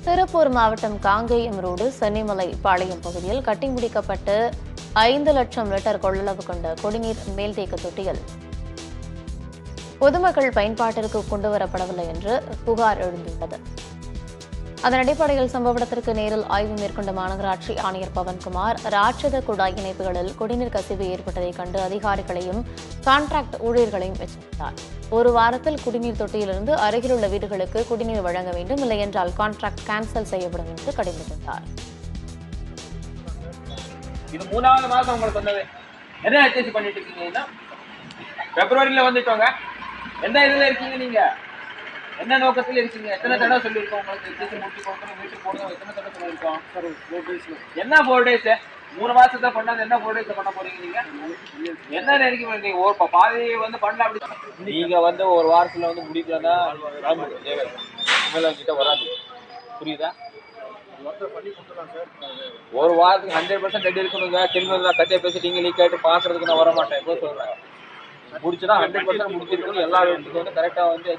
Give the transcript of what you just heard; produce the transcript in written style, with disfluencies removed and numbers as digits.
திருப்பூர் மாவட்டம் காங்கேயம் ரோடு சென்னிமலை பாளையம் பகுதியில் கட்டி முடிக்கப்பட்டு 5 லட்சம் லிட்டர் கொள்ளளவு கொண்ட குடிநீர் மேல்தேக்க தொட்டியில் பொதுமக்கள் பயன்பாட்டிற்கு கொண்டுவரப்படவில்லை என்று புகார் எழுந்துள்ளது. அதன் அடிப்படையில் சம்பவ இடத்திற்கு நேரில் ஆய்வு மேற்கொண்ட மாநகராட்சி ஆணையர் பவன்குமார் ராட்சத குழாய் இணைப்புகளில் குடிநீர் கசிவு ஏற்பட்டதைக் கண்டு அதிகாரிகளையும் கான்ட்ராக்ட் ஊழியர்களையும் எச்சரித்தார். ஒரு வாரத்தில் குடிநீர் தொட்டியிலிருந்து அருகிலுள்ள வீடுகளுக்கு குடிநீர் வழங்க வேண்டும், இல்லையென்றால் கான்ட்ராக்ட் கேன்சல் செய்யப்படும் என்று கடிந்துள்ளார். இது 3வது மாசம் உங்களுக்கு சொன்னது என்ன அட்ஜஸ்ட் பண்ணிட்டு இருக்கீங்கன்னா பிப்ரவரியில வந்துட்டோங்க. எந்த இதுல இருக்கீங்க நீங்க? என்ன நோக்கத்தில் இருக்கீங்க? எத்தனை தடவை சொல்லியிருக்கோம் உங்களுக்கு எக்ஸஸ் முடிச்சு கொடுக்கணும், வீட்டுக்கு போடணும், எத்தனை தடவை சொல்லியிருக்கோம்? என்ன 4 days? 3 மாசத்தை பண்ணாது என்ன 4 days பண்ண போறீங்க நீங்க? என்ன நினைக்க நீங்க ஒரு பாதி வந்து பண்ணல அப்படி நீங்க வந்து ஒரு வாரத்துல வந்து முடிக்கலன்னா கிட்ட வராது. புரியுதா? ஒரு வாரத்துக்கு 100% ரெடி இருக்கணுங்க. திரும்ப கட்டியா பேசிட்டீங்க நீ கேட்டு பாக்குறதுக்கு நான் வர மாட்டேன். எப்போ சொல்றேன் முடிச்சுன்னா 100% முடிச்சிருக்கணும். எல்லா வீட்டுக்கு வந்து கரெக்டா வந்து